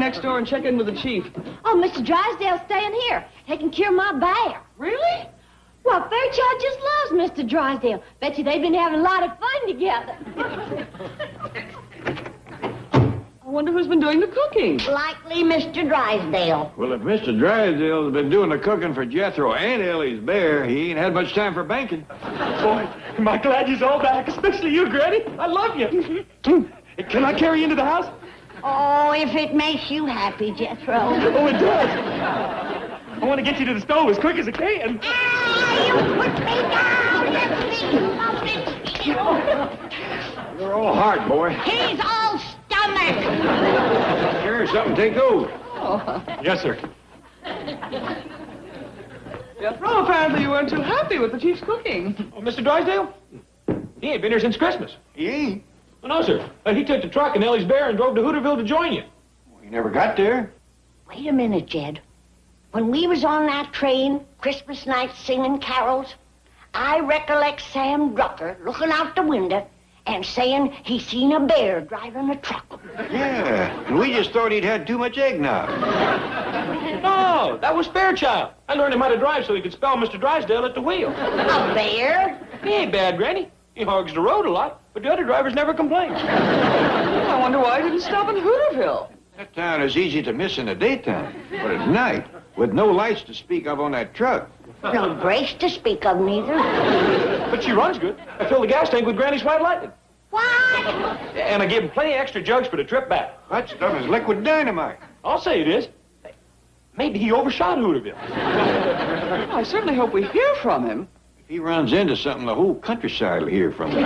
next door and check in with the chief. Oh, Mr. Drysdale's staying here, taking care of my bear. Really? Well, Fairchild just loves Mr. Drysdale. Bet you they've been having a lot of fun together. I wonder who's been doing the cooking. Likely Mr. Drysdale. Well, if Mr. Drysdale's been doing the cooking for Jethro and Ellie's bear, he ain't had much time for banking. Boy, am I glad you're all back, especially you, Granny. I love you. Can I carry you into the house? Oh, if it makes you happy, Jethro. Oh, it does. I want to get you to the stove as quick as I can. Ah, you put me down. You're all heart, boy. He's all stomach. Sure, something take those. Oh. Yes, sir. Jethro, apparently you weren't too happy with the chief's cooking. Oh, Mr. Drysdale? He ain't been here since Christmas. He ain't. Oh, no, sir. He took the truck and Ellie's bear and drove to Hooterville to join you. Well, he never got there. Wait a minute, Jed. When we was on that train, Christmas night singing carols, I recollect Sam Drucker looking out the window and saying he seen a bear driving a truck. Yeah, and we just thought he'd had too much eggnog. No, that was Fairchild. I learned him how to drive so he could spell Mr. Drysdale at the wheel. A bear? He ain't bad, Granny. He hogs the road a lot, but the other drivers never complain. I wonder why he didn't stop in Hooterville. That town is easy to miss in the daytime, but at night, with no lights to speak of on that truck. No brakes to speak of, neither. But she runs good. I filled the gas tank with Granny's White Lightning. What? And I gave him plenty of extra jugs for the trip back. That stuff is liquid dynamite. I'll say it is. Maybe he overshot Hooterville. Well, I certainly hope we hear from him. If he runs into something, the whole countryside will hear from him.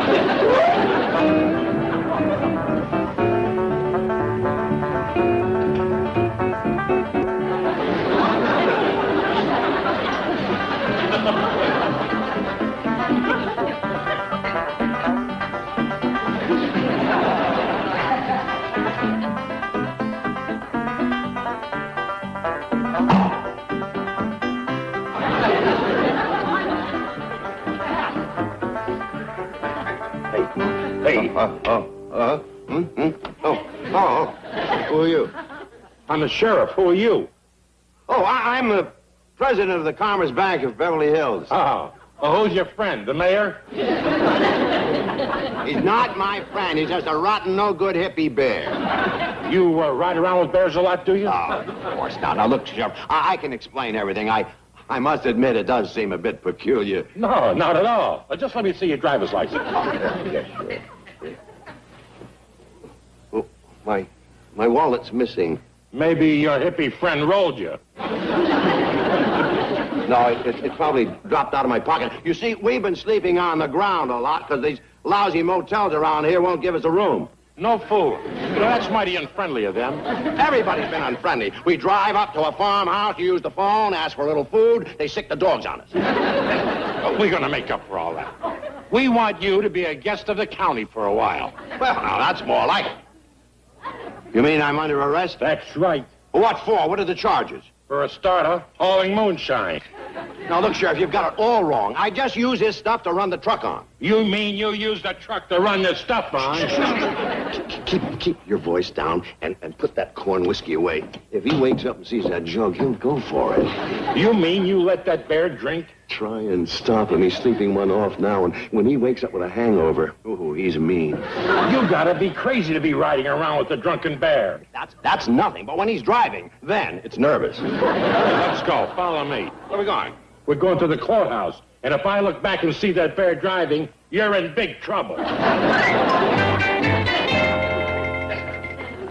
Who are you? I'm the sheriff. Who are you? Oh, I'm the president of the Commerce Bank of Beverly Hills. Oh. Well, who's your friend? The mayor? He's not my friend. He's just a rotten, no-good hippie bear. You ride around with bears a lot, do you? Oh, of course not. Now, look, Sheriff, I can explain everything. I must admit it does seem a bit peculiar. No, not at all. Just let me see your driver's license. Yes, sure. Oh, my wallet's missing. Maybe your hippie friend rolled you. No, it probably dropped out of my pocket. You see, we've been sleeping on the ground a lot because these lousy motels around here won't give us a room. No fool. That's mighty unfriendly of them. Everybody's been unfriendly. We drive up to a farmhouse, you use the phone, ask for a little food, they sick the dogs on us. We're going to make up for all that. We want you to be a guest of the county for a while. Well, now, that's more like it. You mean I'm under arrest? That's right. What for? What are the charges? For a starter, hauling moonshine. Now, look, Sheriff, you've got it all wrong. I just use his stuff to run the truck on. You mean you use the truck to run this stuff on? Keep your voice down and put that corn whiskey away. If he wakes up and sees that jug, he'll go for it. You mean you let that bear drink? Try and stop him. He's sleeping one off now, and when he wakes up with a hangover, ooh, he's mean. You gotta be crazy to be riding around with a drunken bear. That's nothing, but when he's driving, then it's nervous. Let's go. Follow me. Where are we going? We're going to the courthouse. And if I look back and see that bear driving, you're in big trouble.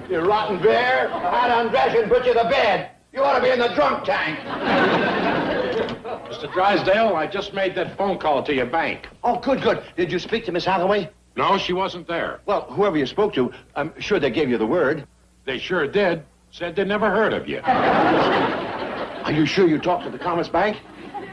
You rotten bear. I had to undress you and put you to bed. You ought to be in the drunk tank. Mr. Drysdale, I just made that phone call to your bank. Oh, good. Did you speak to Miss Hathaway? No, she wasn't there. Well, whoever you spoke to, I'm sure they gave you the word. They sure did. Said they never heard of you. Are you sure you talked to the Commerce Bank?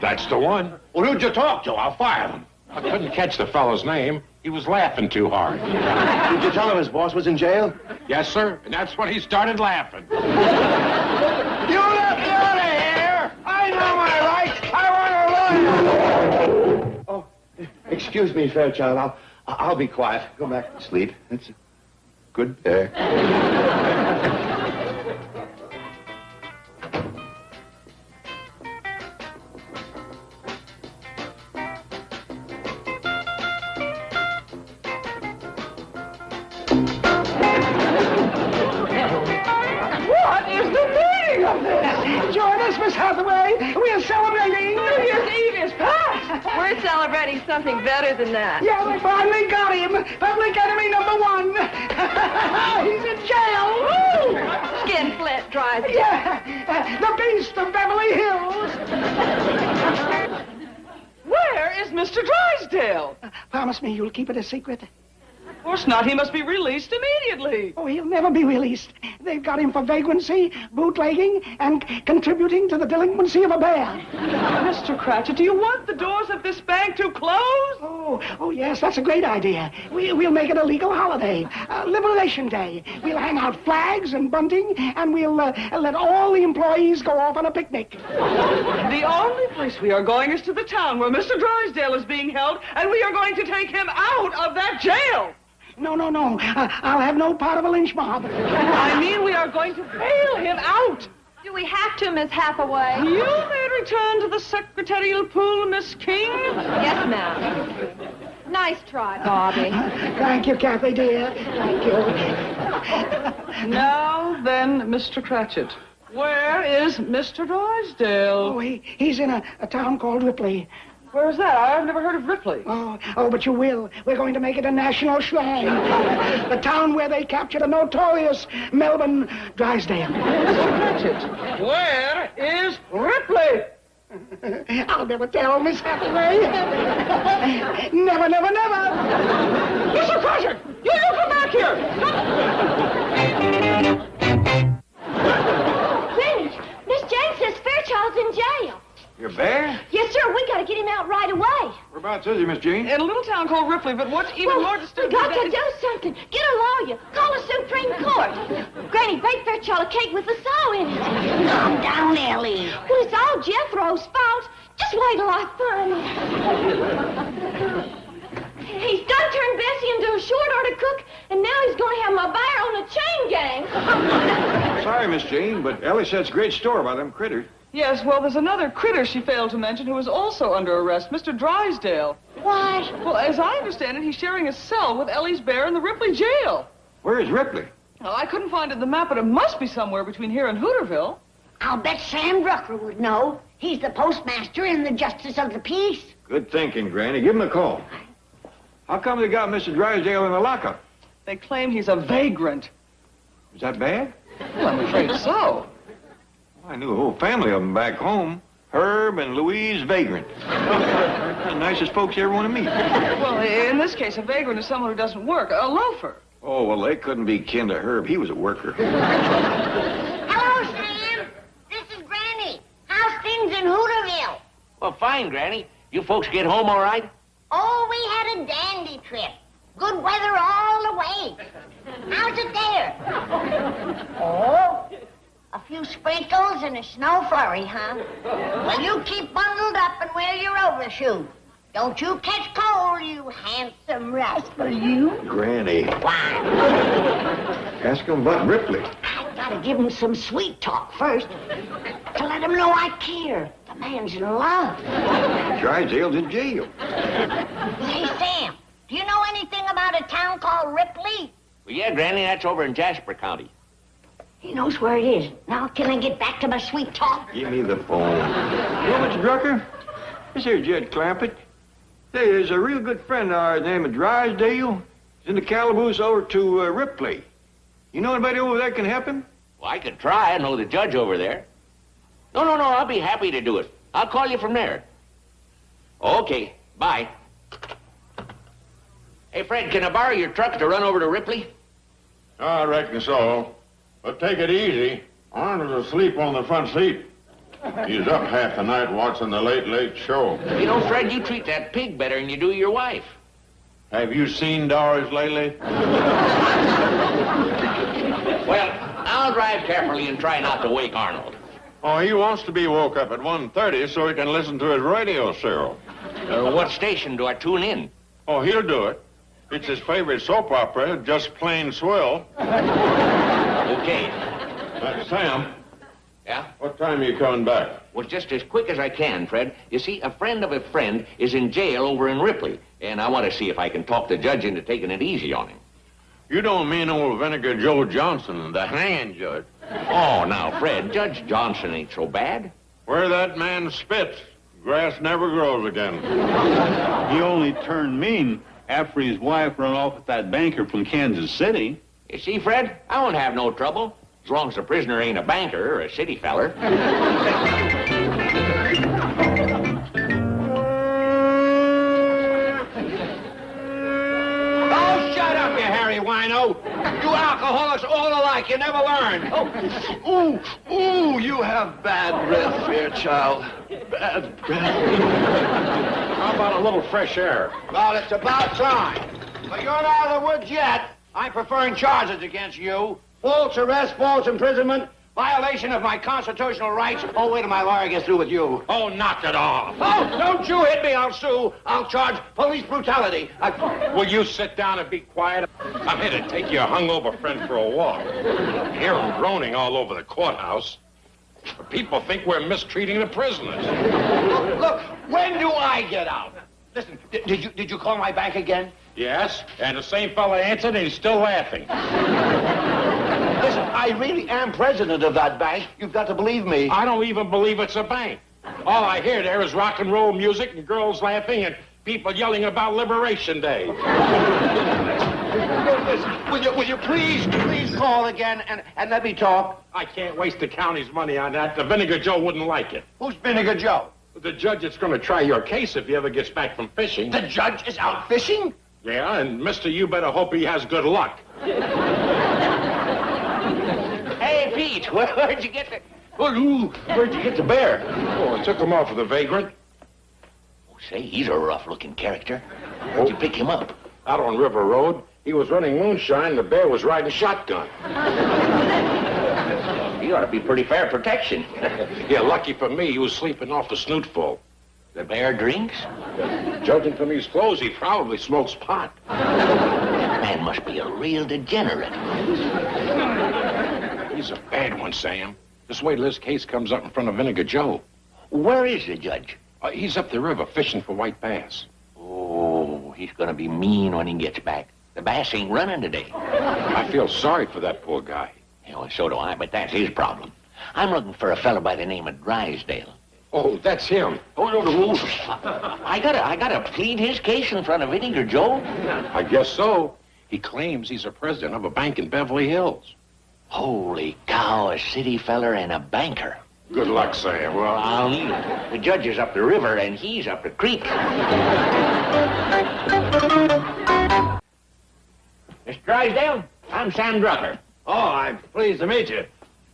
That's the one. Well, who'd you talk to? I'll fire them. I couldn't catch the fellow's name. He was laughing too hard. Did you tell him his boss was in jail? Yes, sir. And that's when he started laughing. You left me out of here! I know my rights! I want a lawyer! Oh, excuse me, Fairchild. I'll be quiet. Go back to sleep. That's a good bear. Yes, Miss Hathaway, we're celebrating. New Year's Eve is past. We're celebrating something better than that. Yeah, we finally got him. Public enemy #1. He's in jail. Woo! Skinflint drives. Yeah, the beast of Beverly Hills. Where is Mr. Drysdale? Promise me you'll keep it a secret. Of course not. He must be released immediately. Oh, he'll never be released. They've got him for vagrancy, bootlegging, and contributing to the delinquency of a bear. Mr. Cratchit, do you want the doors of this bank to close? Oh, yes, that's a great idea. We'll make it a legal holiday, Liberation Day. We'll hang out flags and bunting, and we'll let all the employees go off on a picnic. The only place we are going is to the town where Mr. Drysdale is being held, and we are going to take him out of that jail. No. I'll have no part of a lynch mob. I mean, we are going to bail him out. Do we have to, Miss Hathaway? You may return to the secretarial pool, Miss King. Yes, ma'am. Nice try, Bobby. Thank you, Kathy, dear. Thank you. Now then, Mr. Cratchit, where is Mr. Drysdale? Oh, he's in a town called Ripley. Where's that? I've never heard of Ripley. Oh, but you will. We're going to make it a national shrine. The town where they captured a notorious Melbourne Drysdale. Mr. Cratchit, where is Ripley? I'll never tell, Miss Hathaway. Never. Mr. Cratchit, you come back here. Granny, Miss Jane says Fairchild's in jail. Your bear? Yes, sir. We got to get him out right away. Whereabouts is he, Miss Jean? In a little town called Ripley, but what's even more We disturbing got to is... do something. Get a lawyer. Call the Supreme Court. Granny, bake Fairchild a cake with a saw in it. Calm down, Ellie. Well, it's all Jethro's fault. Just wait till I find him. He's done turned Bessie into a short order cook, and now he's going to have my bear on the chain gang. Sorry, Miss Jean, but Ellie sets great store by them critters. Yes, well, there's another critter she failed to mention who is also under arrest, Mr. Drysdale. What? Well, as I understand it, he's sharing a cell with Ellie's bear in the Ripley jail. Where is Ripley? Well, I couldn't find it in the map, but it must be somewhere between here and Hooterville. I'll bet Sam Drucker would know. He's the postmaster and the justice of the peace. Good thinking, Granny. Give him a call. How come they got Mr. Drysdale in the lockup? They claim he's a vagrant. Is that bad? Well, I'm afraid so. I knew a whole family of them back home. Herb and Louise Vagrant. The nicest folks you ever want to meet. Well, in this case, a vagrant is someone who doesn't work, a loafer. Oh, well, they couldn't be kin to Herb. He was a worker. Hello, Sam. This is Granny. How's things in Hooterville? Well, fine, Granny. You folks get home all right? Oh, we had a dandy trip. Good weather all the way. How's it there? Oh, a few sprinkles and a snow flurry, huh? Well, you keep bundled up and wear your overshoes. Don't you catch cold, you handsome rascal, you. Granny. Why? Ask him about Ripley. I gotta give him some sweet talk first to let him know I care. The man's in love. Drysdale's in jail. Say, Sam, do you know anything about a town called Ripley? Well, yeah, Granny, that's over in Jasper County. He knows where it is. Now, can I get back to my sweet talk? Give me the phone. You know, Mr. Drucker? This here's Jed Clampett. Say, there's a real good friend of ours named Drysdale. He's in the calaboose over to Ripley. You know anybody over there can help him? Well, I could try. I know the judge over there. No, I'll be happy to do it. I'll call you from there. Okay, bye. Hey, Fred, can I borrow your truck to run over to Ripley? I reckon so. But take it easy. Arnold's asleep on the front seat. He's up half the night watching the Late Show. You know, Fred, you treat that pig better than you do your wife. Have you seen Doris lately? Well, I'll drive carefully and try not to wake Arnold. Oh, he wants to be woke up at 1:30 so he can listen to his radio serial. What station do I tune in? Oh, he'll do it. It's his favorite soap opera, Just Plain Swell. Okay. Sam, Yeah? what time are you coming back? Well, just as quick as I can, Fred. You see, a friend of a friend is in jail over in Ripley, and I want to see if I can talk the judge into taking it easy on him. You don't mean old Vinegar Joe Johnson, the hanging judge. Oh, now, Fred, Judge Johnson ain't so bad. Where that man spits, grass never grows again. He only turned mean after his wife run off with that banker from Kansas City. You see, Fred, I won't have no trouble, as long as the prisoner ain't a banker or a city feller. Oh, shut up, you hairy wino. You alcoholics all alike, you never learn. Ooh, you have bad breath, Fairchild. Bad breath. How about a little fresh air? Well, it's about time. But you're not out of the woods yet. I'm preferring charges against you. False arrest, false imprisonment, violation of my constitutional rights. Oh, wait till my lawyer gets through with you. Oh, knock it off. Oh, don't you hit me, I'll sue. I'll charge police brutality. Will you sit down and be quiet? I'm here to take your hungover friend for a walk. I hear him groaning all over the courthouse. People think we're mistreating the prisoners. Look, when do I get out? Listen, did you call my bank again? Yes, and the same fella answered and he's still laughing. Listen, I really am president of that bank. You've got to believe me. I don't even believe it's a bank. All I hear there is rock and roll music and girls laughing and people yelling about Liberation Day. Will you please call again and let me talk? I can't waste the county's money on that. The Vinegar Joe wouldn't like it. Who's Vinegar Joe? The judge that's going to try your case if he ever gets back from fishing. The judge is out fishing? Yeah, and mister, you better hope he has good luck. Hey, Pete, where'd you get the... Where'd you get the bear? Oh, I took him off with a vagrant. Oh, say, he's a rough-looking character. Where'd you pick him up? Out on River Road. He was running moonshine, the bear was riding shotgun. He ought to be pretty fair protection. Yeah, lucky for me, he was sleeping off the snootful. The bear drinks? Judging from his clothes, he probably smokes pot. That man must be a real degenerate. He's a bad one, Sam. Just wait till this case comes up in front of Vinegar Joe. Where is the judge? He's up the river fishing for white bass. Oh, he's gonna be mean when he gets back. The bass ain't running today. I feel sorry for that poor guy. You know, so do I, but that's his problem. I'm looking for a fellow by the name of Drysdale. Oh, that's him. Oh, no. I gotta plead his case in front of Vinegar Joe. I guess so. He claims he's a president of a bank in Beverly Hills. Holy cow, a city feller and a banker. Good luck, Sam. Well, I'll need it. The judge is up the river and he's up the creek. Mr. Drysdale, I'm Sam Drucker. Oh, I'm pleased to meet you.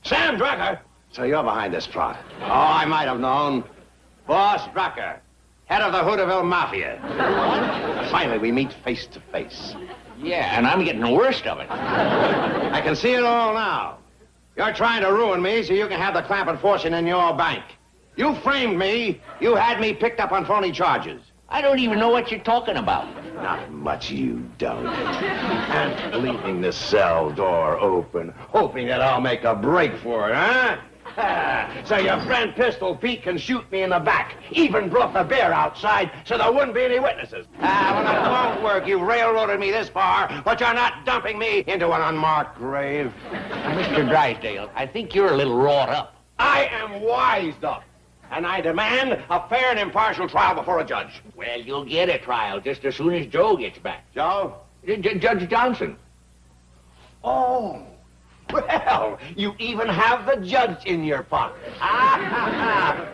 Sam Drucker? So you're behind this plot. Oh, I might have known. Boss Drucker, head of the Hooterville Mafia. Finally, we meet face to face. Yeah, and I'm getting the worst of it. I can see it all now. You're trying to ruin me so you can have the Clampett fortune in your bank. You framed me. You had me picked up on phony charges. I don't even know what you're talking about. Not much you don't. And leaving the cell door open, hoping that I'll make a break for it, huh? So your friend Pistol Pete can shoot me in the back. Even brought the bear outside so there wouldn't be any witnesses. Well, it won't work. You've railroaded me this far, but you're not dumping me into an unmarked grave. Mr. Drysdale, I think you're a little wrought up. I am wised up. And I demand a fair and impartial trial before a judge. Well, you'll get a trial just as soon as Joe gets back. Joe? Judge Johnson. Oh. Well, you even have the judge in your pocket.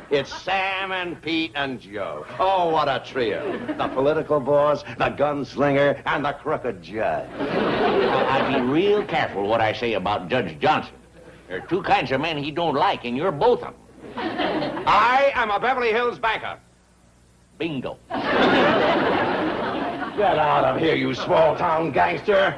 It's Sam and Pete and Joe. Oh, what a trio. The political boss, the gunslinger, and the crooked judge. I'd be real careful what I say about Judge Johnson. There are two kinds of men he don't like, and you're both of them. I am a Beverly Hills banker. Bingo. Get out of here, you small-town gangster.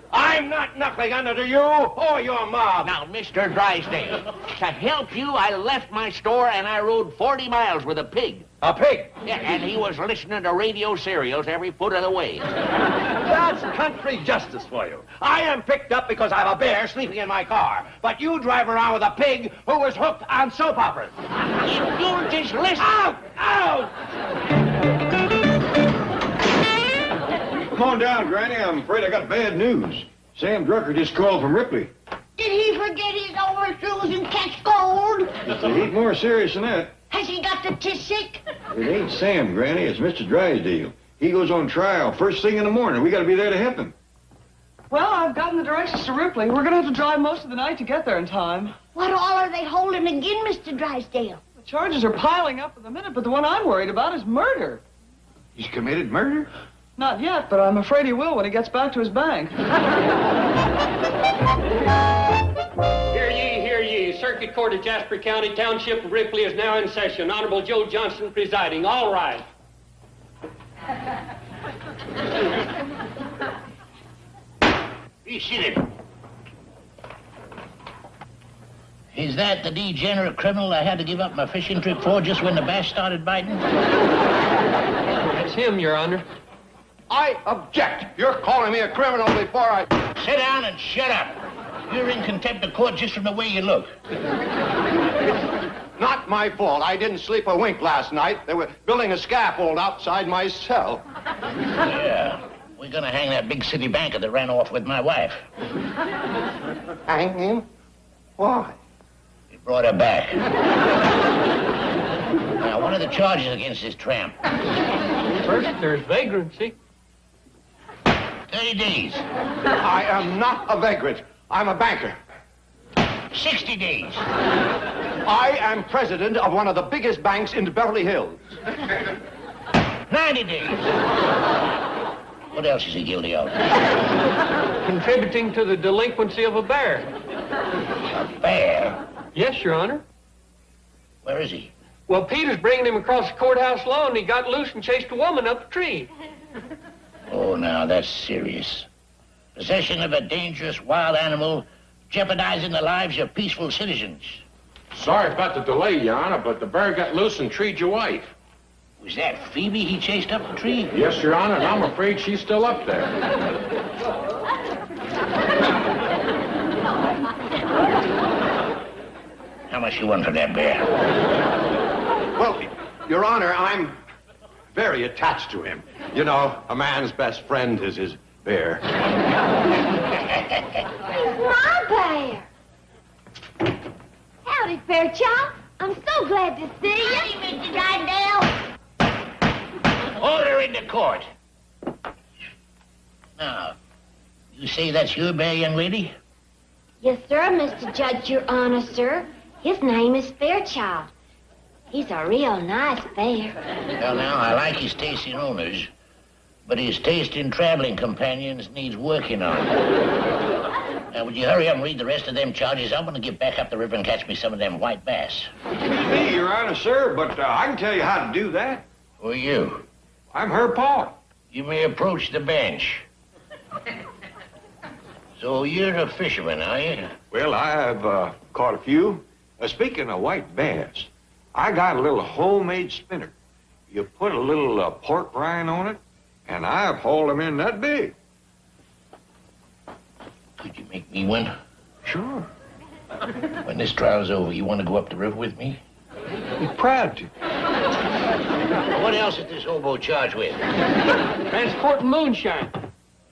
I'm not knuckling under to you or your mob. Now, Mr. Drysdale, to help you, I left my store and I rode 40 miles with a pig. A pig? Yeah, and he was listening to radio serials every foot of the way. That's country justice for you. I am picked up because I have a bear sleeping in my car. But you drive around with a pig who was hooked on soap operas. If you'll just listen... Out! Out! Come on down, Granny. I'm afraid I got bad news. Sam Drucker just called from Ripley. Did he forget his overshoes and catch cold? It's a heap more serious than that. statistic? It ain't Sam, Granny. It's Mr. Drysdale. He goes on trial first thing in the morning. We got to be there to help him. Well, I've gotten the directions to Ripley. We're going to have to drive most of the night to get there in time. What all are they holding again, Mr. Drysdale? The charges are piling up at the minute, but the one I'm worried about is murder. He's committed murder? Not yet, but I'm afraid he will when he gets back to his bank. Hear ye, hear ye. Circuit Court of Jasper County, Township of Ripley is now in session. Honorable Joe Johnson presiding. All rise. Be seated. Is that the degenerate criminal I had to give up my fishing trip for just when the bass started biting? That's him, Your Honor. I object. You're calling me a criminal before I... Sit down and shut up. You're in contempt of court just from the way you look. Not my fault. I didn't sleep a wink last night. They were building a scaffold outside my cell. Yeah. We're gonna hang that big city banker that ran off with my wife. Hang him? Why? He brought her back. Now, what are the charges against this tramp? First, there's vagrancy. 30 days. I am not a vagrant. I'm a banker. 60 days. I am president of one of the biggest banks in Beverly Hills. 90 days. What else is he guilty of? Contributing to the delinquency of a bear. A bear? Yes, Your Honor. Where is he? Well, Peter's bringing him across the courthouse lawn, and he got loose and chased a woman up a tree. Oh, now, that's serious. Possession of a dangerous wild animal jeopardizing the lives of peaceful citizens. Sorry about the delay, Your Honor, but the bear got loose and treed your wife. Was that Phoebe he chased up the tree? Yes, Your Honor, and I'm afraid she's still up there. How much you want for that bear? Well, Your Honor, I'm very attached to him. You know, a man's best friend is his bear. My bear. Howdy, Fairchild. I'm so glad to see you. Howdy, Mr. Drysdale. Order in the court. Now, you say that's your bear, young lady? Yes, sir, Mr. Judge, Your Honor, sir. His name is Fairchild. He's a real nice bear. Well, now, I like his taste in owners, but his taste in traveling companions needs working on. Now, would you hurry up and read the rest of them charges? I'm going to get back up the river and catch me some of them white bass. Me, Your Honor, sir, but I can tell you how to do that. Who are you? I'm her Paul. You may approach the bench. So you're a fisherman, are you? Well, I have caught a few. Speaking of white bass, I got a little homemade spinner. You put a little pork rind on it, and I've hauled them in that big. Could you make me one? Sure. When this trial's over, you want to go up the river with me? Be proud to. What else is this hobo charged with? Transporting moonshine.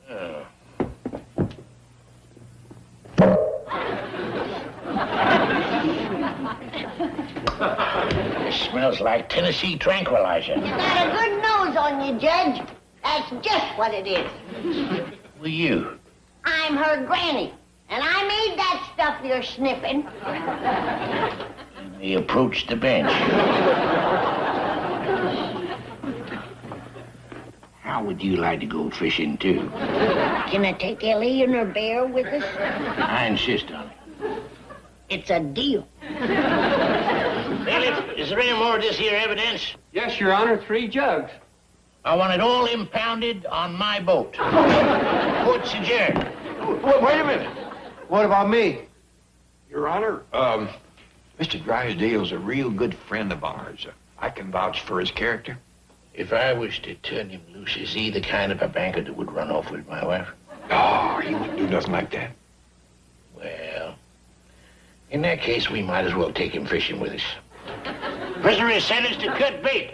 Oh. It smells like Tennessee tranquilizer. You got a good nose on you, Judge. That's just what it is. Who are you? I'm her granny, and I made that stuff you're sniffing. You may approach the bench. How would you like to go fishing, too? Can I take Ellie and her bear with us? I insist on it. It's a deal. Bailiff, is there any more of this here evidence? Yes, Your Honor, 3 jugs. I want it all impounded on my boat. Court's adjourned. Wait a minute. What about me? Your Honor, Mr. Drysdale's a real good friend of ours. I can vouch for his character. If I was to turn him loose, is he the kind of a banker that would run off with my wife? Oh, he wouldn't do nothing like that. Well, in that case, we might as well take him fishing with us. Prisoner is sentenced to cut bait.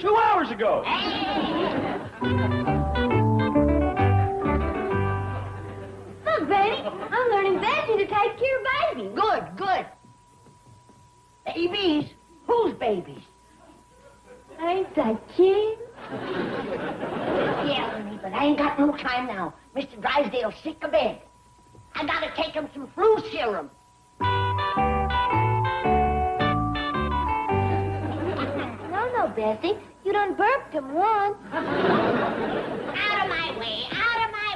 2 hours ago. Look, Betty, I'm learning Bessie to take care of babies. Good, good. Babies? Whose babies? Ain't that cute? Yeah, honey, but I ain't got no time now. Mr. Drysdale's sick of bed. I gotta take him some flu serum. No, Bessie. You done burped him once. Out of my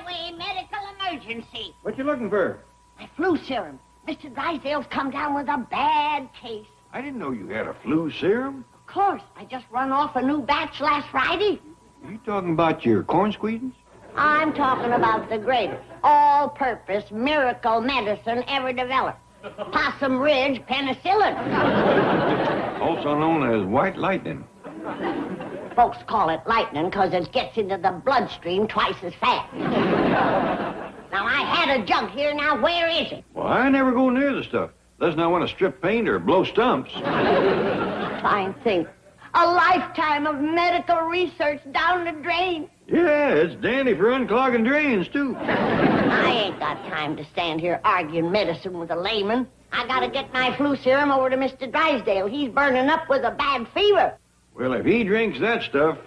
way, medical emergency. What you looking for? My flu serum. Mr. Drysdale's come down with a bad case. I didn't know you had a flu serum. Of course, I just run off a new batch last Friday. Are you talking about your corn squeezins? I'm talking about the greatest all-purpose miracle medicine ever developed. Possum Ridge penicillin. Also known as white lightning. Folks call it lightning because it gets into the bloodstream twice as fast. Now, I had a jug here. Now, where is it? Well, I never go near the stuff. Unless I want to strip paint or blow stumps. Fine thing. A lifetime of medical research down the drain. Yeah, it's dandy for unclogging drains, too. I ain't got time to stand here arguing medicine with a layman. I gotta get my flu serum over to Mr. Drysdale. He's burning up with a bad fever. Well, if he drinks that stuff,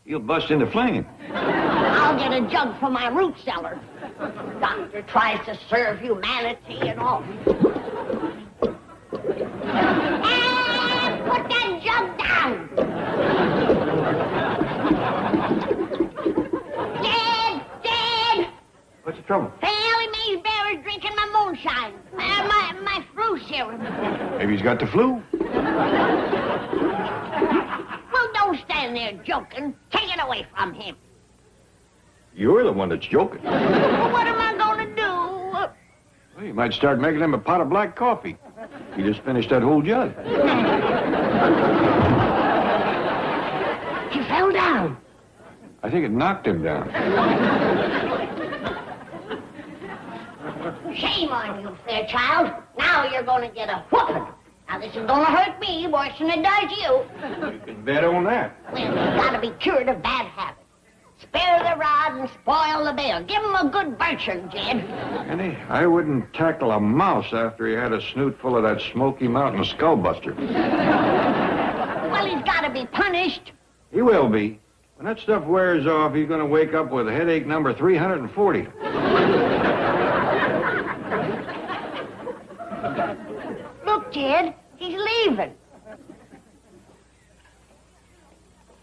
he'll bust into flame. I'll get a jug from my root cellar. Doctor tries to serve humanity and all. And put that jug down. Dead. What's the trouble? Well, Max Baer is drinking my moonshine. My flu serum. Maybe he's got the flu. Well, don't stand there joking. Take it away from him. You're the one that's joking. Well, what am I going to do? Well, you might start making him a pot of black coffee. He just finished that whole jug. He fell down. I think it knocked him down. Shame on you, Fairchild. Now you're going to get a whooping. Now, this is going to hurt me worse than it does you. You can bet on that. Well, you've got to be cured of bad habits. Spare the rod and spoil the bill. Give him a good birching, Jed. Annie, I wouldn't tackle a mouse after he had a snoot full of that Smoky Mountain skullbuster. Well, he's got to be punished. He will be. When that stuff wears off, he's going to wake up with headache number 340. Look, Jed, he's leaving.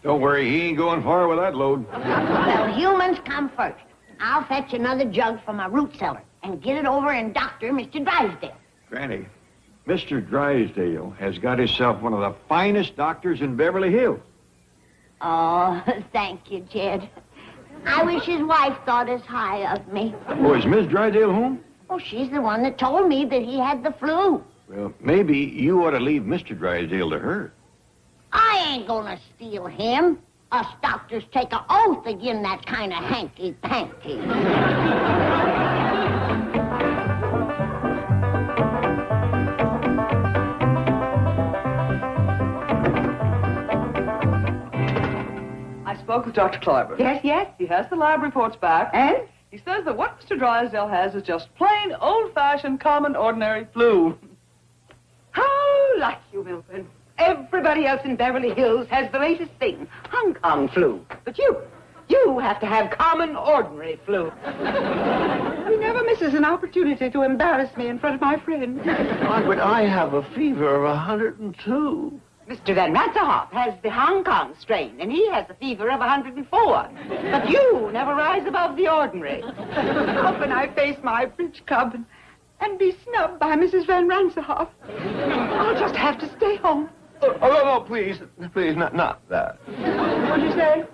Don't worry, he ain't going far with that load. Well, humans come first. I'll fetch another jug from my root cellar and get it over and doctor Mr. Drysdale. Granny, Mr. Drysdale has got himself one of the finest doctors in Beverly Hills. Oh, thank you, Jed. I wish his wife thought as high of me. Oh, is Miss Drysdale home? Oh, she's the one that told me that he had the flu. Well, maybe you ought to leave Mr. Drysdale to her. I ain't gonna steal him. Us doctors take an oath agin that kind of hanky-panky. I spoke with Dr. Kleiber. Yes, yes. He has the lab reports back. And? He says that what Mr. Drysdale has is just plain, old-fashioned, common, ordinary flu. How like you, Milton. Everybody else in Beverly Hills has the latest thing, Hong Kong flu. But you have to have common, ordinary flu. He never misses an opportunity to embarrass me in front of my friends. Why, but I have a fever of 102. Mr. Van Ratzenhoff has the Hong Kong strain, and he has a fever of 104. But you never rise above the ordinary. How can I face my bridge club and be snubbed by Mrs. Van Ratzenhoff? I'll just have to stay home. Oh, no, please, not that. What'd you say?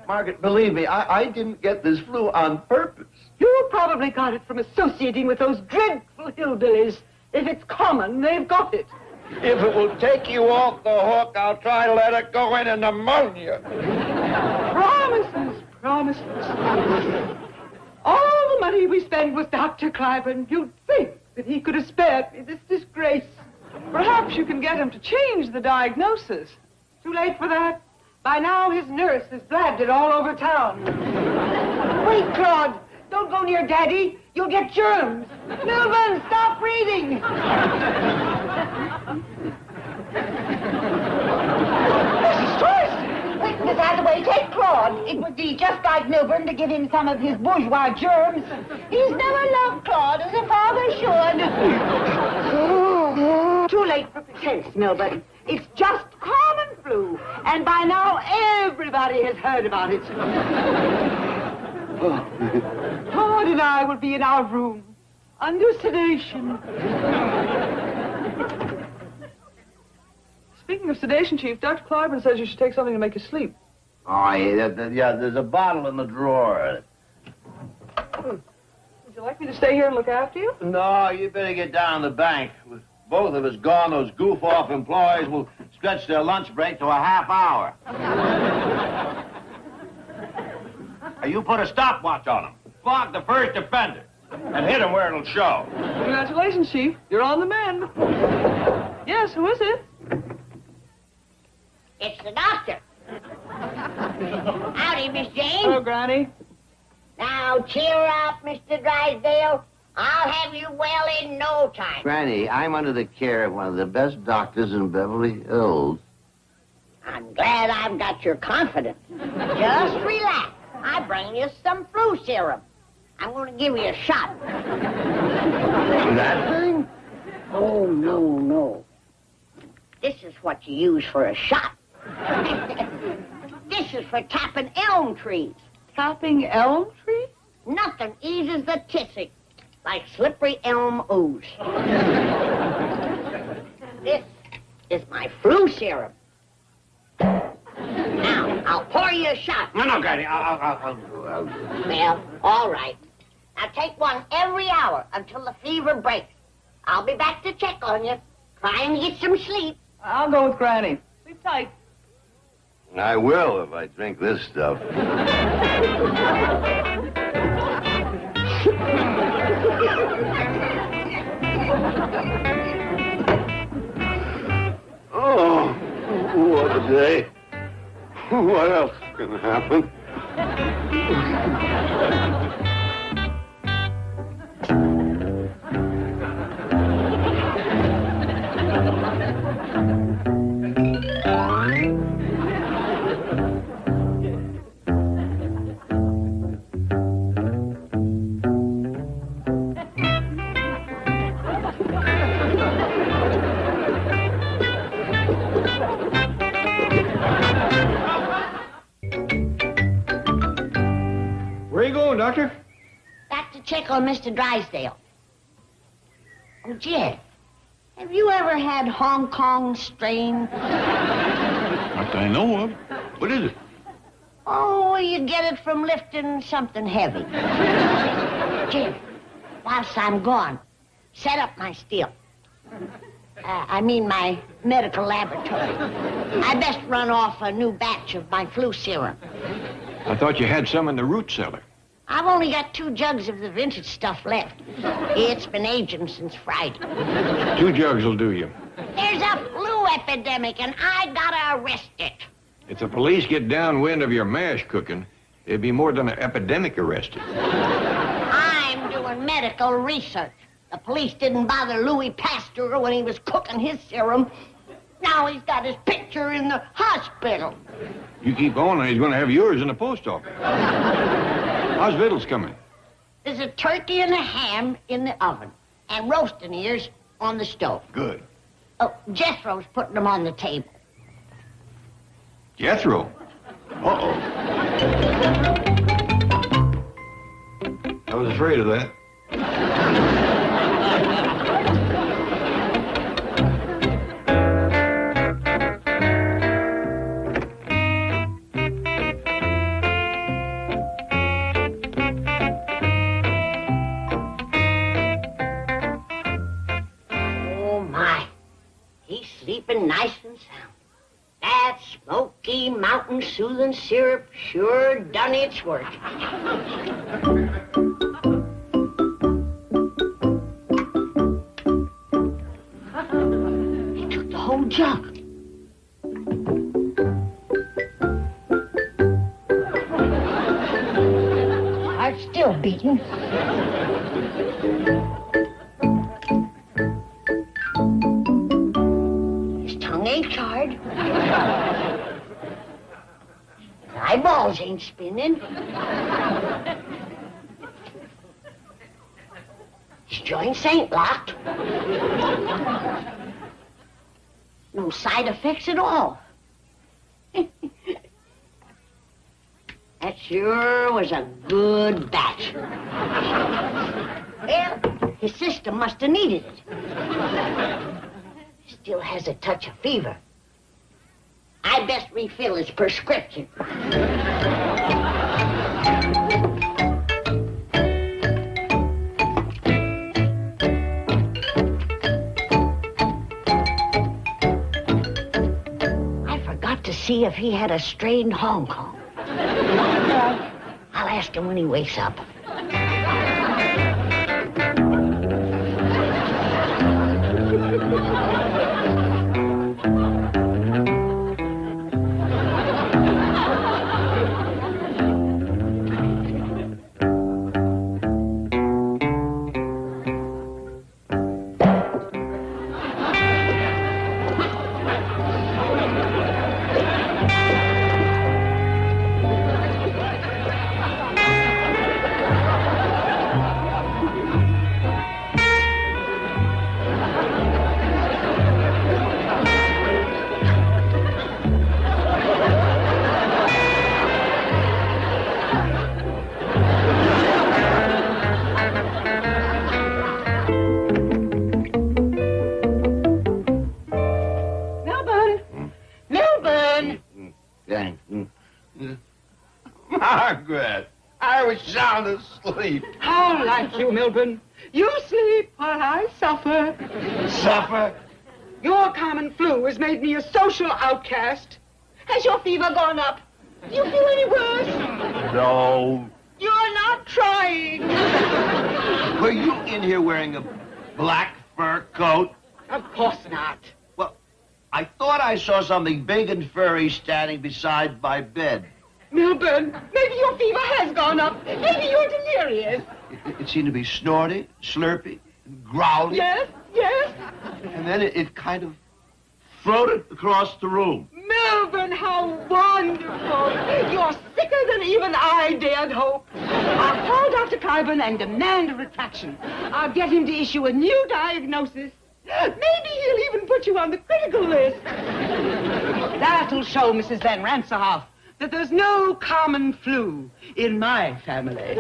Margaret, believe me, I didn't get this flu on purpose. You probably got it from associating with those dreadful hillbillies. If it's common, they've got it. If it will take you off the hook, I'll try to let it go in a pneumonia. Promises. All the money we spend with Dr. Cliburn, you'd think that he could have spared me this disgrace. Perhaps you can get him to change the diagnosis. Too late for that. By now, his nurse has blabbed it all over town. Wait, Claude. Don't go near Daddy. You'll get germs. Milburn, stop breathing. Mrs. Joyce! Quick, Miss Hathaway, take Claude. It would be just like Milburn to give him some of his bourgeois germs. He's never loved Claude as a father should. Too late for pretense, Milburn. It's just common flu, and by now everybody has heard about it. Claude and I will be in our room, under sedation. Speaking of sedation, Chief, Dr. Cliburn says you should take something to make you sleep. Oh, yeah, there's a bottle in the drawer. Would you like me to stay here and look after you? No, you better get down to the bank. With both of us gone, those goof-off employees will stretch their lunch break to a half hour. You put a stopwatch on them. Flog the first offender. And hit him where it'll show. Congratulations, Chief. You're on the mend. Yes, who is it? It's the doctor. Howdy, Miss Jane. Hello, Granny. Now, cheer up, Mr. Drysdale. I'll have you well in no time. Granny, I'm under the care of one of the best doctors in Beverly Hills. I'm glad I've got your confidence. Just relax. I bring you some flu serum. I'm going to give you a shot. That thing? Oh, no. This is what you use for a shot. This is for tapping elm trees. Tapping elm trees? Nothing eases the tissy like slippery elm ooze. This is my flu serum. Now, I'll pour you a shot. No, Granny, I'll... Well, all right. Now take one every hour until the fever breaks. I'll be back to check on you. Try and get some sleep. I'll go with Granny. Sleep tight. I will if I drink this stuff. Oh, what a day. What else can happen? Where you going, Doctor? Back to check on Mr. Drysdale. Oh, Jed, have you ever had Hong Kong strain? Not that I know of. What is it? Oh, you get it from lifting something heavy. Jed, whilst I'm gone, set up my still. I mean my medical laboratory. I best run off a new batch of my flu serum. I thought you had some in the root cellar. I've only got 2 jugs of the vintage stuff left. It's been aging since Friday. 2 jugs will do you. There's a flu epidemic, and I gotta arrest it. If the police get downwind of your mash cooking, there'd be more than an epidemic arrested. I'm doing medical research. The police didn't bother Louis Pasteur when he was cooking his serum. Now he's got his picture in the hospital. You keep on, and he's going to have yours in the post office. How's victuals coming? There's a turkey and a ham in the oven, and roasting ears on the stove. Good. Oh, Jethro's putting them on the table. Jethro? Uh-oh. I was afraid of that. Sleeping nice and sound. That Smoky Mountain soothing syrup sure done its work. He took the whole jug. beating. His tongue ain't charred. His eyeballs ain't spinning. His joints ain't locked. No side effects at all. That sure was a good batch. Well, his sister must have needed it. Still has a touch of fever. I best refill his prescription. I forgot to see if he had a strained Hong Kong. I'll ask him when he wakes up. Margaret, I was sound asleep. How like you, Milburn. You sleep while I suffer. Suffer? Your common flu has made me a social outcast. Has your fever gone up? Do you feel any worse? No. You're not trying. Were you in here wearing a black fur coat? Of course not. Well, I thought I saw something big and furry standing beside my bed. Milburn, maybe your fever has gone up. Maybe you're delirious. It seemed to be snorty, slurpy, and growly. Yes, yes. And then it kind of floated across the room. Milburn, how wonderful. You're sicker than even I dared hope. I'll call Dr. Cliburn and demand a retraction. I'll get him to issue a new diagnosis. Maybe he'll even put you on the critical list. That'll show Mrs. Van Ranserhoff that there's no common flu in my family.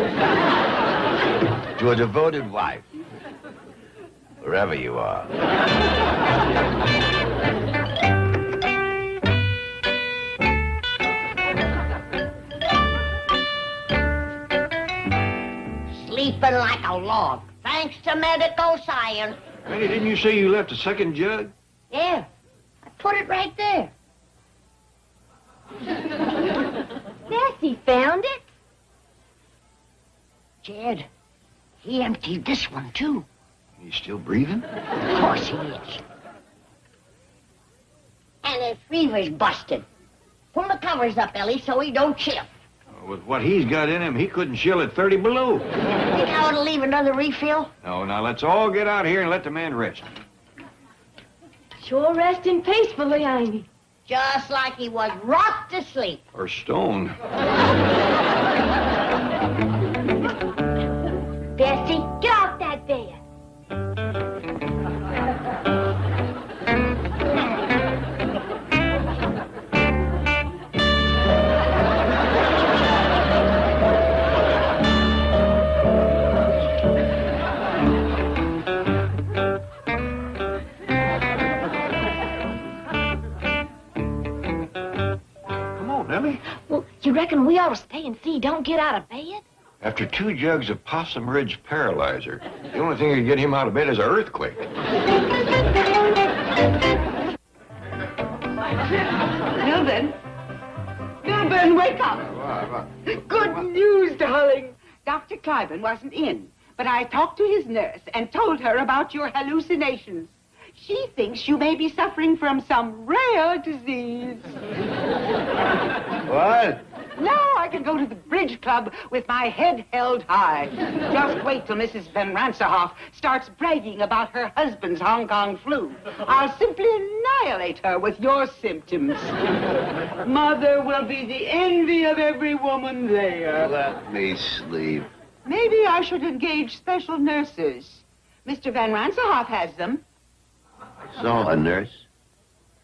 To a devoted wife, wherever you are. Sleeping like a log, thanks to medical science. Granny, didn't you say you left a second jug? Yeah, I put it right there. Bessie found it. Jed, he emptied this one, too. He's still breathing? Of course he is. And his fever's busted. Pull the covers up, Ellie, so he don't chill. With what he's got in him, he couldn't chill at 30 below. Think I ought to leave another refill? No, now let's all get out here and let the man rest. Sure resting peacefully, ain't he? Just like he was rocked to sleep. Or stoned. Bessie, get off that bed. Well, you reckon we ought to stay and see he don't get out of bed? After 2 jugs of Possum Ridge Paralyzer, the only thing that can get him out of bed is an earthquake. Milburn. Milburn, wake up. Good news, darling. Dr. Cliburn wasn't in, but I talked to his nurse and told her about your hallucinations. She thinks you may be suffering from some rare disease. What? Now I can go to the bridge club with my head held high. Just wait till Mrs. Van Ranserhoff starts bragging about her husband's Hong Kong flu. I'll simply annihilate her with your symptoms. Mother will be the envy of every woman there. Let me sleep. Maybe I should engage special nurses. Mr. Van Ranserhoff has them. I saw a nurse.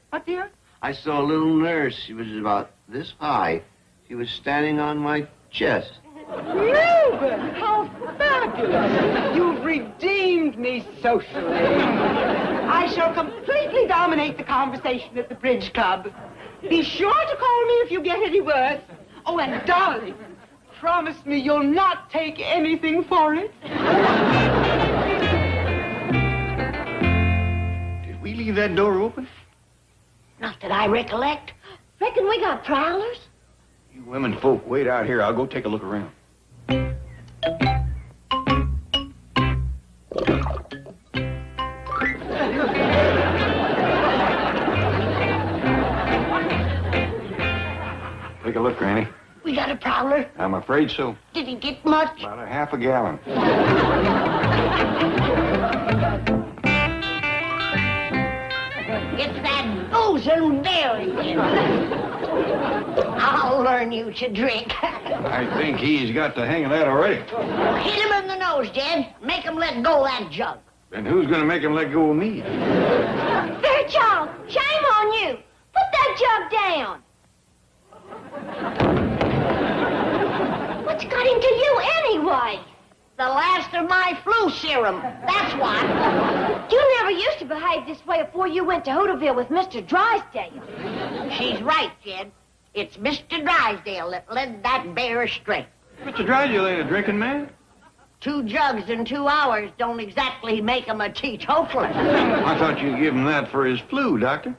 What, dear? I saw a little nurse. She was about this high. She was standing on my chest. Reuben, how fabulous! You've redeemed me socially. I shall completely dominate the conversation at the bridge club. Be sure to call me if you get any worse. Oh, and darling, promise me you'll not take anything for it. Did we leave that door open? Not that I recollect. Reckon we got prowlers? You women folk, wait out here. I'll go take a look around. Take a look, Granny. We got a prowler. I'm afraid so. Did he get much? About a half a gallon. It's that boozing bear again. I'll learn you to drink. I think he's got the hang of that already. Hit him in the nose, Jed. Make him let go of that jug. And who's going to make him let go of me? Fairchild, shame on you. Put that jug down. What's got into you anyway? The last of my flu serum. That's what. You never used to behave this way before you went to Hooterville with Mr. Drysdale. She's right, Jed. It's Mr. Drysdale that led that bear astray. Mr. Drysdale ain't a drinking man. 2 jugs in 2 hours don't exactly make him a teetotaler. I thought you'd give him that for his flu, Doctor.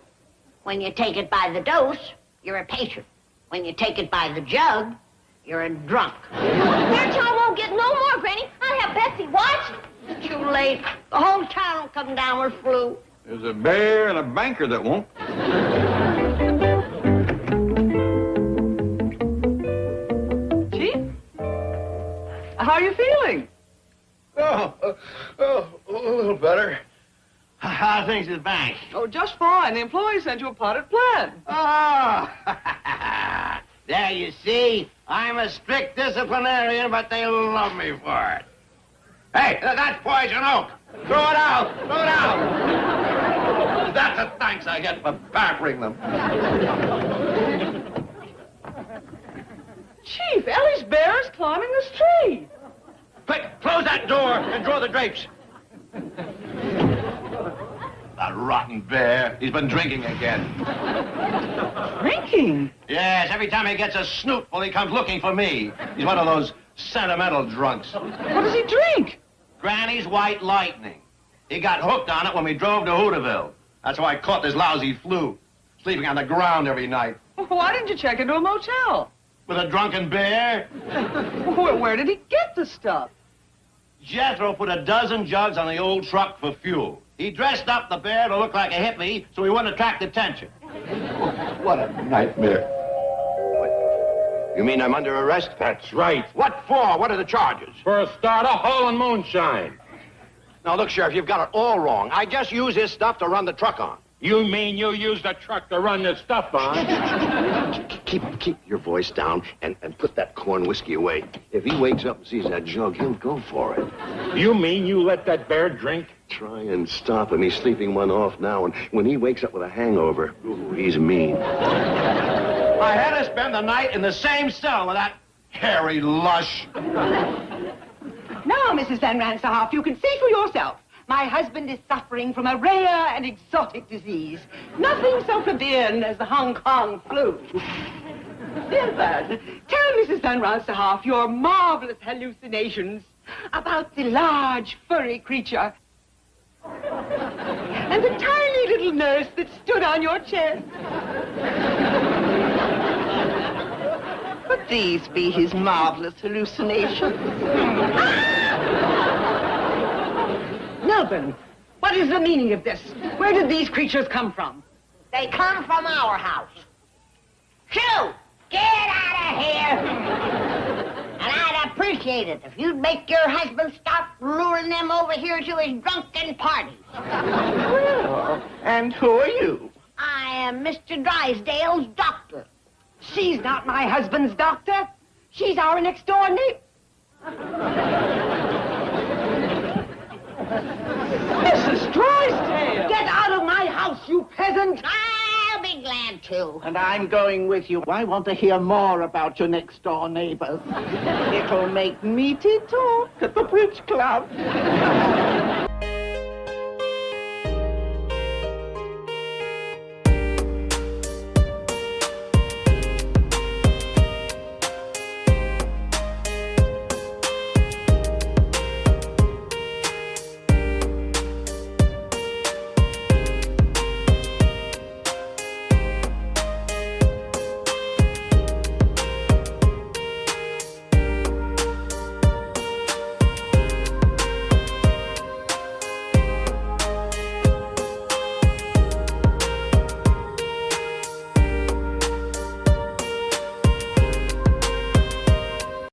When you take it by the dose, you're a patient. When you take it by the jug, you're a drunk. Fairchild won't get no more, Granny. I'll have Betsy watch. It's too late. The whole town will come down with flu. There's a bear and a banker that won't. Chief? How are you feeling? A little better. How are things at the bank? Oh, just fine. The employees sent you a potted plant. Oh! There you see. I'm a strict disciplinarian, but they love me for it. Hey, that's poison oak. Throw it out. Throw it out. That's the thanks I get for pampering them. Chief, Ellie's bear is climbing this tree. Quick, close that door and draw the drapes. That rotten bear. He's been drinking again. Drinking? Yes, every time he gets a snootful, he comes looking for me. He's one of those sentimental drunks. What does he drink? Granny's White Lightning. He got hooked on it when we drove to Hooterville. That's how I caught this lousy flu. Sleeping on the ground every night. Why didn't you check into a motel? With a drunken bear? Where did he get the stuff? Jethro put 12 jugs on the old truck for fuel. He dressed up the bear to look like a hippie so he wouldn't attract attention. What a nightmare. You mean I'm under arrest? That's right. What for? What are the charges? For a starter, hauling moonshine. Now, look, Sheriff, you've got it all wrong. I just use this stuff to run the truck on. You mean you used the truck to run this stuff on? Keep your voice down and put that corn whiskey away. If he wakes up and sees that jug, he'll go for it. You mean you let that bear drink? Try and stop him. He's sleeping one off now, and when he wakes up with a hangover, ooh, he's mean. I had to spend the night in the same cell with that hairy lush. Now, Mrs. Van Ranserhoff, you can see for yourself. My husband is suffering from a rare and exotic disease. Nothing so plebeian as the Hong Kong flu. Dear Bud, tell Mrs. Van Ranserhoff your marvelous hallucinations about the large, furry creature and the tiny little nurse that stood on your chest. Could these be his marvelous hallucinations? Melvin, what is the meaning of this? Where did these creatures come from? They come from our house. Shoo! Get out of here! And I'd appreciate it if you'd make your husband stop luring them over here to his drunken parties. Well, and who are you? I am Mr. Drysdale's doctor. She's not my husband's doctor. She's our next door neighbor. Mrs. Drysdale! Get out of my house, you peasant! I'll be glad to. And I'm going with you. I want to hear more about your next-door neighbors. It'll make meaty talk at the bridge club.